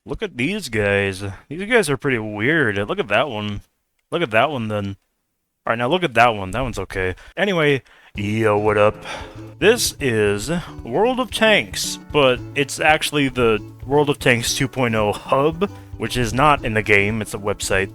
Look at these guys. These guys are pretty weird. Look at that one. Look at that one then. Alright, now look at that one. That one's okay. Anyway, yo, what up? This is World of Tanks, but it's actually the World of Tanks 2.0 hub, which is not in the game, it's a website.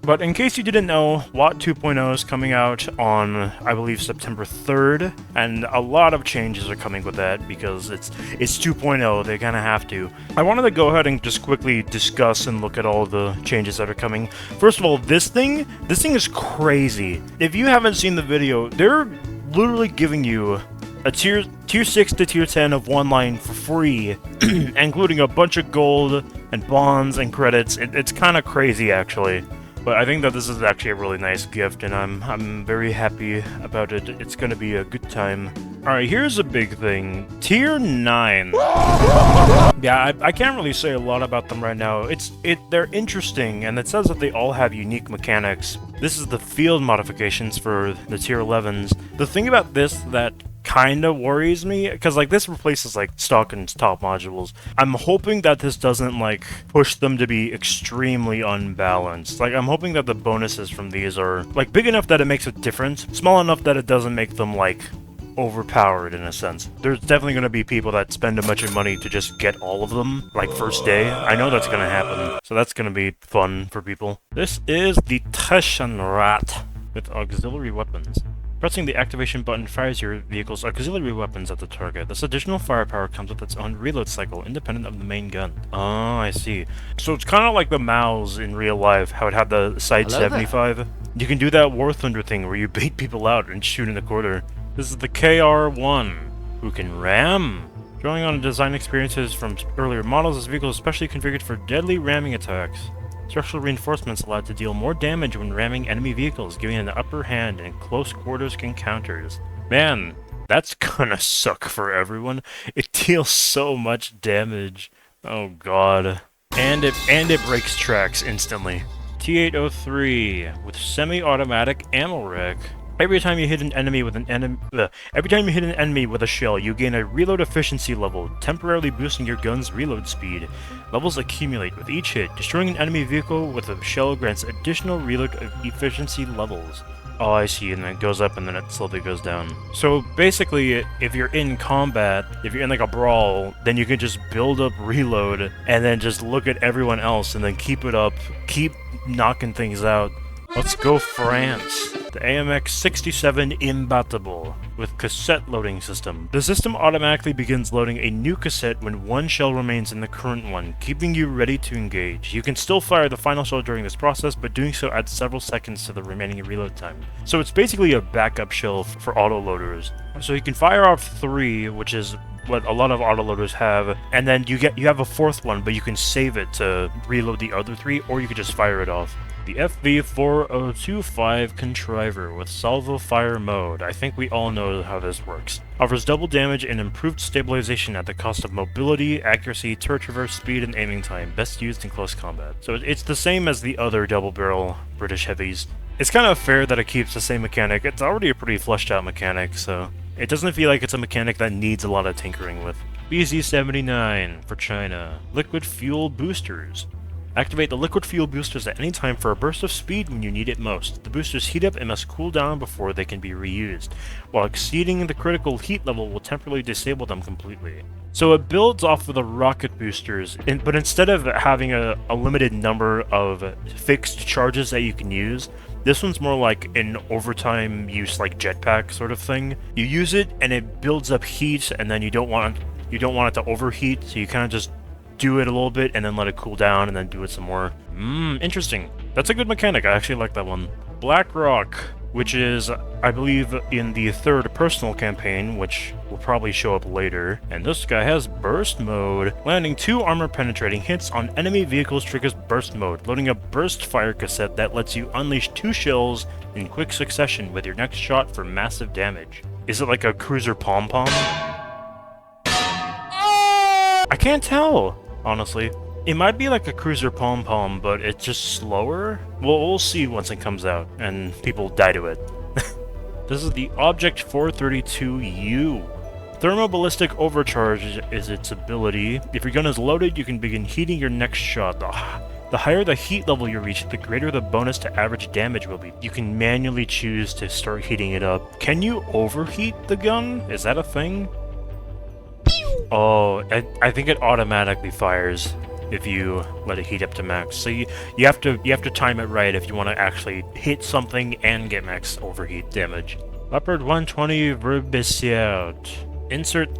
But in case you didn't know, WOT 2.0 is coming out on, I believe, September 3rd, and a lot of changes are coming with that because it's 2.0, they kind of have to. I wanted to go ahead and just quickly discuss and look at all the changes that are coming. First of all, this thing is crazy. If you haven't seen the video, they're literally giving you a tier 6 to tier 10 of one line for free, including a bunch of gold and bonds and credits. It's kind of crazy, actually. But I think that this is actually a really nice gift, and I'm very happy about it. It's gonna be a good time. Alright, here's a big thing. Tier 9. Yeah, I can't really say a lot about them right now. They're interesting, and it says that they all have unique mechanics. This is the field modifications for the tier 11s. The thing about this that kinda worries me, because like this replaces like stock and top modules. I'm hoping that this doesn't like push them to be extremely unbalanced. Like I'm hoping that the bonuses from these are like big enough that it makes a difference, small enough that it doesn't make them like overpowered in a sense. There's definitely going to be people that spend a bunch of money to just get all of them, like first day. I know that's going to happen, so that's going to be fun for people. This is the Taschenrad with auxiliary weapons. Pressing the activation button fires your vehicle's auxiliary weapons at the target. This additional firepower comes with its own reload cycle, independent of the main gun. Oh, I see. So it's kind of like the Maus in real life, how it had the side 75. You can do that War Thunder thing where you bait people out and shoot in the quarter. This is the KR-1, who can ram. Drawing on design experiences from earlier models, this vehicle is specially configured for deadly ramming attacks. Structural reinforcements allowed to deal more damage when ramming enemy vehicles, giving an upper hand in close quarters encounters. Man, that's gonna suck for everyone. It deals so much damage. Oh god. And it breaks tracks instantly. T-803 with semi-automatic ammo rack. Every time you hit an enemy with a shell, you gain a reload efficiency level, temporarily boosting your gun's reload speed. Levels accumulate with each hit. Destroying an enemy vehicle with a shell grants additional reload efficiency levels. Oh, I see, and then it goes up and then it slowly goes down. So basically, if you're in combat, if you're in like a brawl, then you can just build up reload and then just look at everyone else and then keep it up, keep knocking things out. Let's go France. The AMX-67 Imbattable with cassette loading system. The system automatically begins loading a new cassette when one shell remains in the current one, keeping you ready to engage. You can still fire the final shell during this process, but doing so adds several seconds to the remaining reload time. So it's basically a backup shell for autoloaders. So you can fire off 3, which is what a lot of autoloaders have, and then you have a 4th one, but you can save it to reload the other 3, or you can just fire it off. The FV4025 Contriver with Salvo Fire Mode. I think we all know how this works. Offers double damage and improved stabilization at the cost of mobility, accuracy, turret traverse, speed, and aiming time. Best used in close combat. So it's the same as the other double-barrel British heavies. It's kind of fair that it keeps the same mechanic. It's already a pretty fleshed out mechanic, so it doesn't feel like it's a mechanic that needs a lot of tinkering with. BZ-79 for China. Liquid Fuel Boosters. Activate the liquid fuel boosters at any time for a burst of speed when you need it most. The boosters heat up and must cool down before they can be reused. While exceeding the critical heat level will temporarily disable them completely. So it builds off of the rocket boosters, but instead of having a limited number of fixed charges that you can use, this one's more like an overtime use, like jetpack sort of thing. You use it and it builds up heat, and then you don't want it to overheat, so you kind of just do it a little bit and then let it cool down and then do it some more. Interesting. That's a good mechanic. I actually like that one. BlackRock, which is, I believe, in the 3rd personal campaign, which will probably show up later. And this guy has burst mode. Landing 2 armor penetrating hits on enemy vehicles triggers burst mode, loading a burst fire cassette that lets you unleash 2 shells in quick succession with your next shot for massive damage. Is it like a cruiser pom-pom? I can't tell, honestly. It might be like a cruiser pom-pom, but it's just slower? Well, we'll see once it comes out, and people die to it. This is the Object 432U. Thermoballistic Overcharge is its ability. If your gun is loaded, you can begin heating your next shot. The higher the heat level you reach, the greater the bonus to average damage will be. You can manually choose to start heating it up. Can you overheat the gun? Is that a thing? Oh, I think it automatically fires if you let it heat up to max. So you have to time it right if you want to actually hit something and get max overheat damage. Leopard 120 Verbisiert. Insert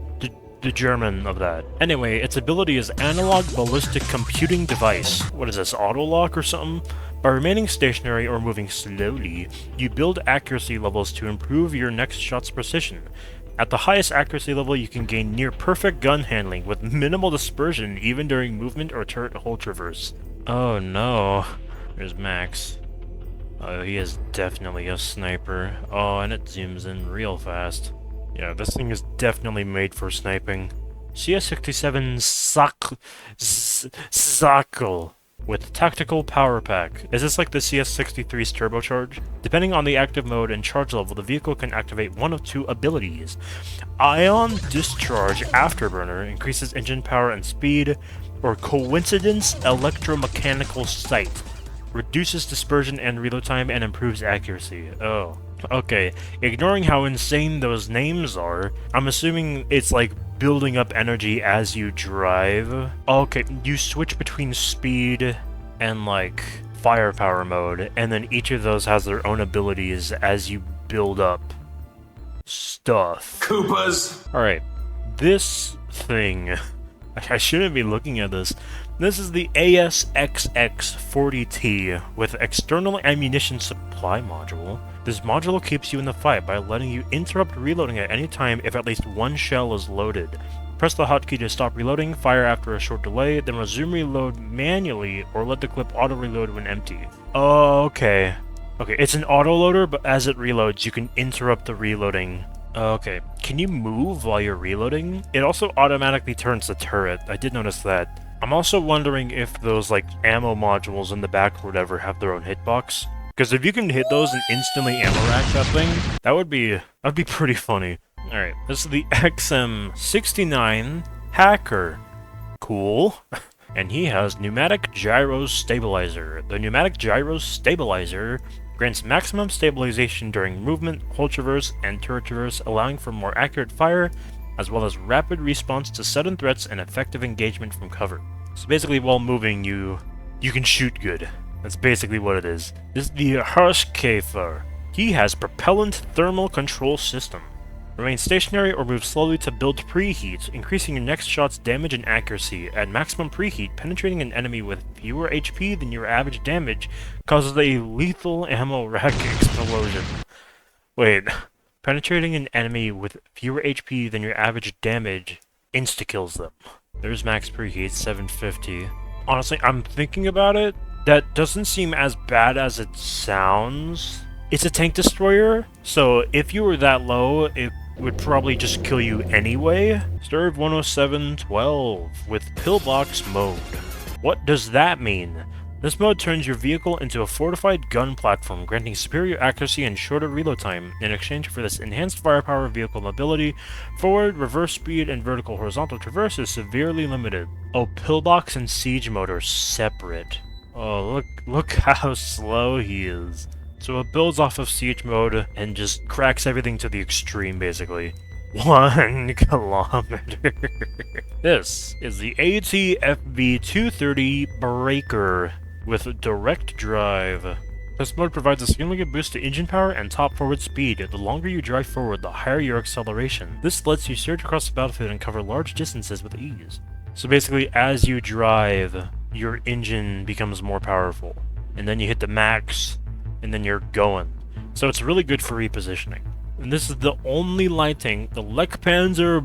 the German of that. Anyway, its ability is Analog Ballistic Computing Device. What is this, auto-lock or something? By remaining stationary or moving slowly, you build accuracy levels to improve your next shot's precision. At the highest accuracy level, you can gain near-perfect gun handling with minimal dispersion even during movement or turret hold traverse. Oh no. There's Max. Oh, he is definitely a sniper. Oh, and it zooms in real fast. Yeah, this thing is definitely made for sniping. CS67 Sakal with Tactical Power Pack. Is this like the CS63's turbocharge? Depending on the active mode and charge level, the vehicle can activate one of two abilities. Ion Discharge Afterburner increases engine power and speed, or Coincidence Electromechanical Sight reduces dispersion and reload time and improves accuracy. Oh. Okay, ignoring how insane those names are, I'm assuming it's like building up energy as you drive. Okay, you switch between speed and like firepower mode, and then each of those has their own abilities as you build up stuff. Koopas! Alright, this thing, I shouldn't be looking at this. This is the ASXX40T with external ammunition supply module. This module keeps you in the fight by letting you interrupt reloading at any time if at least one shell is loaded. Press the hotkey to stop reloading, fire after a short delay, then resume reload manually or let the clip auto-reload when empty. Oh, okay. Okay, it's an auto-loader, but as it reloads, you can interrupt the reloading. Okay, can you move while you're reloading? It also automatically turns the turret, I did notice that. I'm also wondering if those, like, ammo modules in the back or whatever have their own hitbox. Because if you can hit those and instantly ammo rack that thing, that'd be pretty funny. Alright, this is the XM69 Hacker. Cool. And he has Pneumatic Gyro Stabilizer. The Pneumatic Gyro Stabilizer grants maximum stabilization during movement, hold traverse, and turret traverse, allowing for more accurate fire, as well as rapid response to sudden threats and effective engagement from cover. So basically, while moving, you can shoot good. That's basically what it is. This is the Harshkäfer. He has Propellant Thermal Control System. Remain stationary or move slowly to build preheat, increasing your next shot's damage and accuracy. At maximum preheat, penetrating an enemy with fewer HP than your average damage causes a lethal ammo rack explosion. Wait, penetrating an enemy with fewer HP than your average damage insta-kills them. There's max preheat, 750. Honestly, I'm thinking about it. That doesn't seem as bad as it sounds. It's a tank destroyer, so if you were that low, it would probably just kill you anyway. Serve 10712 with pillbox mode. What does that mean? This mode turns your vehicle into a fortified gun platform, granting superior accuracy and shorter reload time. In exchange for this enhanced firepower, vehicle mobility, forward, reverse speed, and vertical horizontal traverse is severely limited. Oh, pillbox and siege mode are separate. Oh, look how slow he is. So it builds off of siege mode and just cracks everything to the extreme, basically. 1 kilometer. This is the ATFV-230 Breaker with direct drive. This mode provides a significant boost to engine power and top forward speed. The longer you drive forward, the higher your acceleration. This lets you surge across the battlefield and cover large distances with ease. So basically, as you drive, your engine becomes more powerful. And then you hit the max, and then you're going. So it's really good for repositioning. And this is the only lighting, the Leckpanzer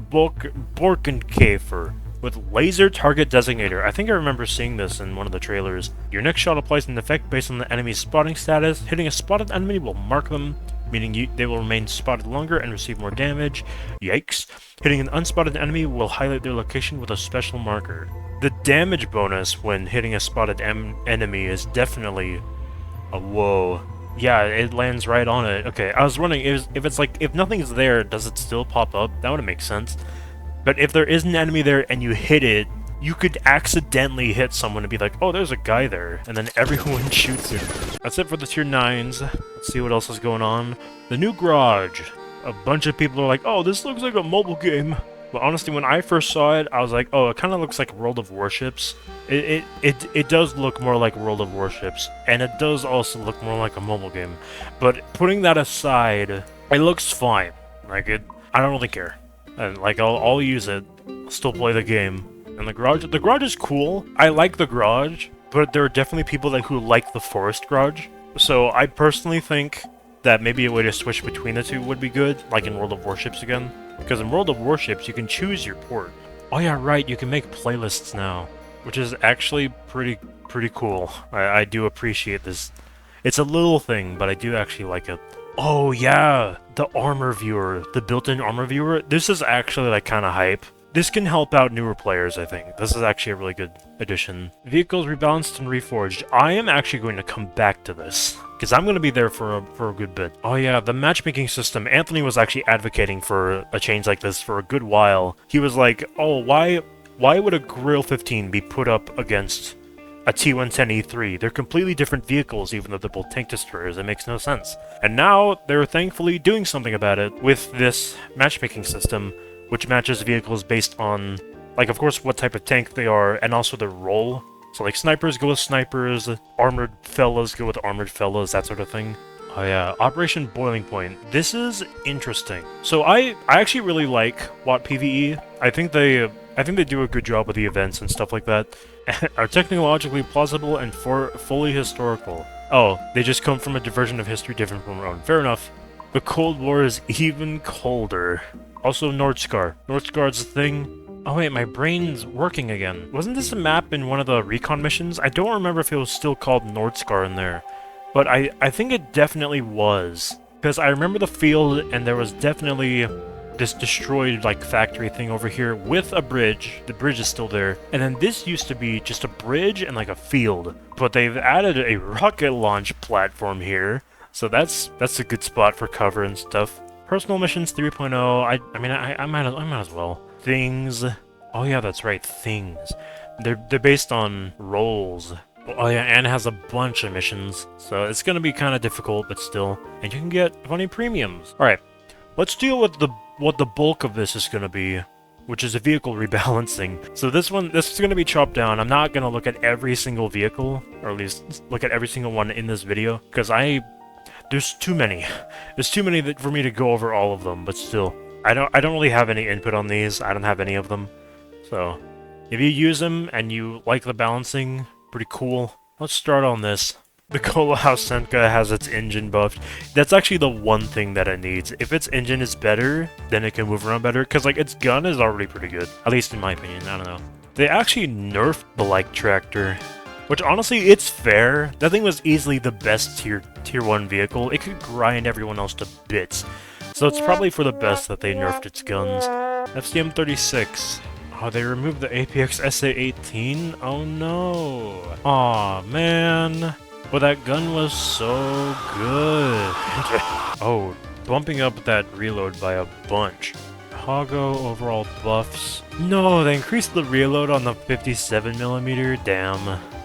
Borkenkäfer with laser target designator. I think I remember seeing this in one of the trailers. Your next shot applies an effect based on the enemy's spotting status. Hitting a spotted enemy will mark them, meaning they will remain spotted longer and receive more damage. Yikes. Hitting an unspotted enemy will highlight their location with a special marker. The damage bonus when hitting a spotted enemy is definitely a whoa. Yeah, it lands right on it. Okay, I was wondering, if it's like, if nothing's there, does it still pop up? That would make sense. But if there is an enemy there and you hit it, you could accidentally hit someone and be like, oh, there's a guy there, and then everyone shoots him. That's it for the tier 9s. Let's see what else is going on. The new garage. A bunch of people are like, oh, this looks like a mobile game. But honestly, when I first saw it, I was like, oh, it kind of looks like World of Warships. It does look more like World of Warships, and it does also look more like a mobile game. But putting that aside, it looks fine. Like, I don't really care. And like, I'll use it, still play the game. And the garage is cool. I like the garage, but there are definitely people who like the forest garage. So I personally think that maybe a way to switch between the two would be good, like in World of Warships again. Because in World of Warships, you can choose your port. Oh yeah, right, you can make playlists now, which is actually pretty cool. I do appreciate this. It's a little thing, but I do actually like it. Oh yeah, the armor viewer, the built-in armor viewer. This is actually like kind of hype. This can help out newer players, I think. This is actually a really good addition. Vehicles rebalanced and reforged. I am actually going to come back to this, because I'm going to be there for a good bit. Oh yeah, the matchmaking system. Anthony was actually advocating for a change like this for a good while. He was like, oh, why would a Grill 15 be put up against a T110E3? They're completely different vehicles, even though they're both tank destroyers. It makes no sense. And now they're thankfully doing something about it with this matchmaking system, which matches vehicles based on, like, of course, what type of tank they are, and also their role. So, like, snipers go with snipers, armored fellas go with armored fellas, that sort of thing. Oh yeah, Operation Boiling Point. This is interesting. So I actually really like WOT PvE. I think they do a good job with the events and stuff like that. Are technologically plausible and fully historical. Oh, they just come from a version of history different from our own. Fair enough. The Cold War is even colder. Also, Nordscar. Nordscar's a thing. Oh wait, my brain's working again. Wasn't this a map in one of the recon missions? I don't remember if it was still called Nordscar in there. But I think it definitely was. Because I remember the field, and there was definitely this destroyed, like, factory thing over here with a bridge. The bridge is still there. And then this used to be just a bridge and, like, a field. But they've added a rocket launch platform here. So that's a good spot for cover and stuff. Personal missions 3.0, I mean, I might as well. Things. Oh yeah, that's right, things. They're based on roles. Oh yeah, and it has a bunch of missions, so it's gonna be kind of difficult, but still. And you can get funny premiums. Alright, let's deal with what the bulk of this is gonna be, which is a vehicle rebalancing. So this is gonna be chopped down. I'm not gonna look at every single vehicle, or at least look at every single one in this video, because there's too many. There's too many for me to go over all of them, but still. I don't really have any input on these. I don't have any of them. So, if you use them and you like the balancing, pretty cool. Let's start on this. The Cola House Senka has its engine buffed. That's actually the one thing that it needs. If its engine is better, then it can move around better, because like its gun is already pretty good. At least in my opinion, I don't know. They actually nerfed the like tractor. Which, honestly, it's fair. That thing was easily the best tier 1 vehicle. It could grind everyone else to bits. So it's probably for the best that they nerfed its guns. FCM-36. Oh, they removed the APX SA-18? Oh no. Aw, man. But that gun was so good. Oh, bumping up that reload by a bunch. Hago overall buffs. No, they increased the reload on the 57mm.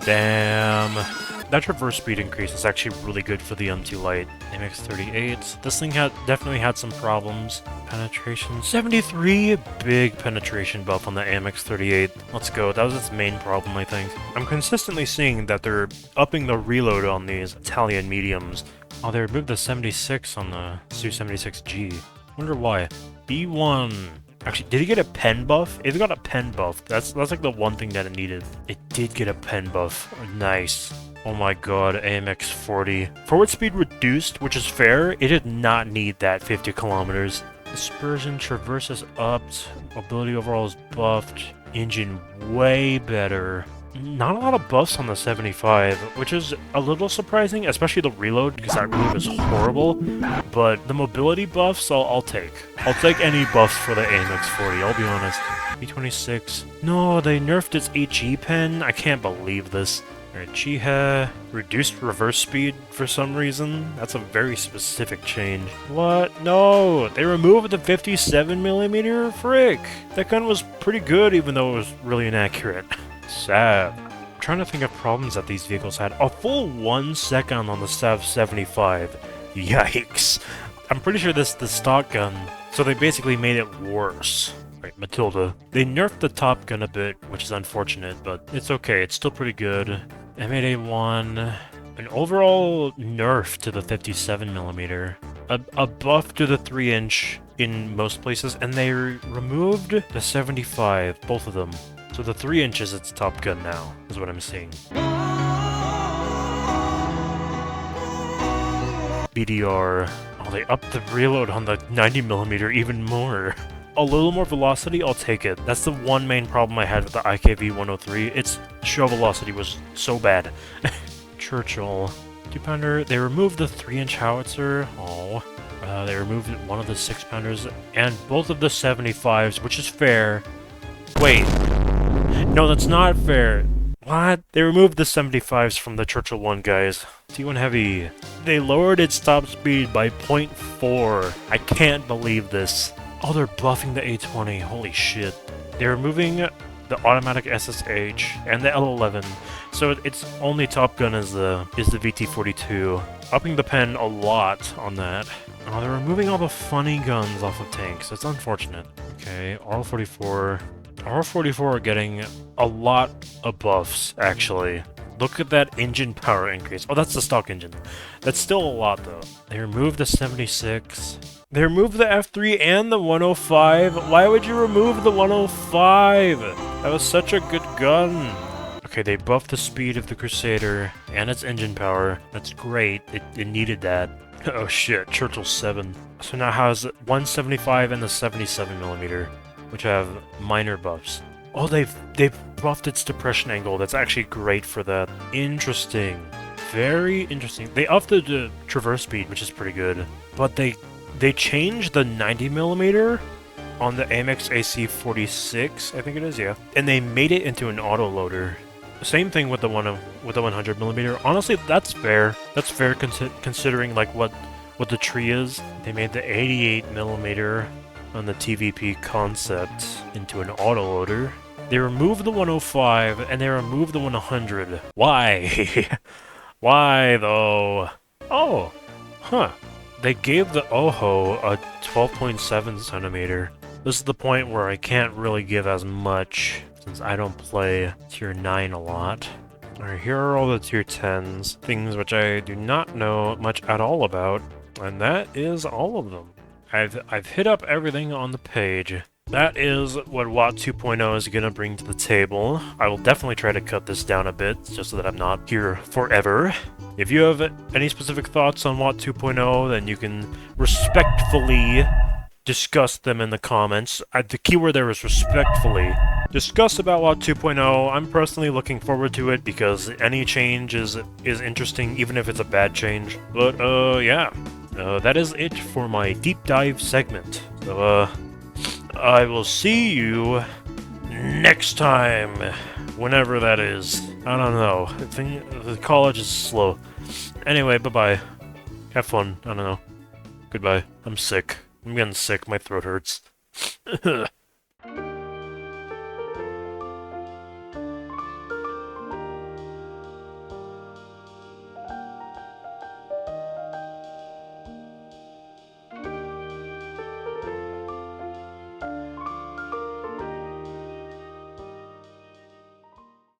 Damn. That traverse speed increase is actually really good for the M2 Lite. MX-38. This thing definitely had some problems. Penetration 73. Big penetration buff on the MX-38. Let's go. That was its main problem, I think. I'm consistently seeing that they're upping the reload on these Italian mediums. Oh, they removed the 76 on the Su-76G. Wonder why. B1. Actually, did it get a pen buff? It got a pen buff. That's like the one thing that it needed. It did get a pen buff. Nice. Oh my god, AMX-40. Forward speed reduced, which is fair. It did not need that 50 kilometers. Dispersion, traverses upped. Mobility overall is buffed. Engine way better. Not a lot of buffs on the 75, which is a little surprising, especially the reload, because that reload is horrible. But the mobility buffs, I'll take. I'll take any buffs for the AMX-40, I'll be honest. B26. No, they nerfed its HE pen? I can't believe this. Alright, Chiha reduced reverse speed for some reason. That's a very specific change. What? No! They removed the 57mm? Frick! That gun was pretty good even though it was really inaccurate. Sad. I'm trying to think of problems that these vehicles had. A full 1 second on the Sav 75. Yikes. I'm pretty sure this is the stock gun, so they basically made it worse. Right, Matilda. They nerfed the Top Gun a bit, which is unfortunate, but it's okay, it's still pretty good. M8A1, an overall nerf to the 57mm, a buff to the 3-inch in most places, and they removed the 75, both of them. So the 3 inches, it's Top Gun now, is what I'm seeing. BDR. Oh, they upped the reload on the 90mm even more. A little more velocity, I'll take it. That's the one main problem I had with the IKV 103. Its show velocity was so bad. Churchill. 2-pounder. They removed the 3-inch howitzer. Oh. They removed one of the 6-pounders and both of the 75s, which is fair. Wait. No, that's not fair. What? They removed the 75s from the Churchill 1, guys. T1 Heavy. They lowered its top speed by 0.4. I can't believe this. Oh, they're buffing the A20. Holy shit. They're removing the automatic SSH and the L11. So its only Top Gun is the VT42. Upping the pen a lot on that. Oh, they're removing all the funny guns off of tanks. It's unfortunate. Okay, RL44. RL44 are getting a lot of buffs, actually. Look at that engine power increase. Oh, that's the stock engine. That's still a lot, though. They removed the 76. They removed the F3 and the 105. Why would you remove the 105? That was such a good gun. Okay, they buffed the speed of the Crusader and its engine power. That's great. It needed that. Oh shit, Churchill 7. So now has 175 and the 77mm, which have minor buffs. Oh, they've buffed its depression angle. That's actually great for that. Interesting. Very interesting. They upped the traverse speed, which is pretty good. But they changed the 90mm on the AMX AC46, I think it is, yeah. And they made it into an autoloader. Same thing with the 100mm. Honestly, that's fair. That's fair considering like what the tree is. They made the 88mm on the TVP concept into an autoloader. They removed the 105 and they removed the 100. Why? Why though? Oh, huh. They gave the Oho a 12.7 centimeter. This is the point where I can't really give as much since I don't play tier 9 a lot. Alright, here are all the tier 10s, things which I do not know much at all about, and that is all of them. I've hit up everything on the page. That is what WOT 2.0 is gonna bring to the table. I will definitely try to cut this down a bit, just so that I'm not here forever. If you have any specific thoughts on WOT 2.0, then you can respectfully discuss them in the comments. The keyword there is respectfully. Discuss about WOT 2.0. I'm personally looking forward to it because any change is interesting, even if it's a bad change. But, yeah. That is it for my deep dive segment. So, I will see you next time. Whenever that is. I don't know. I think the college is slow. Anyway, bye-bye. Have fun. I don't know. Goodbye. I'm sick. I'm getting sick. My throat hurts.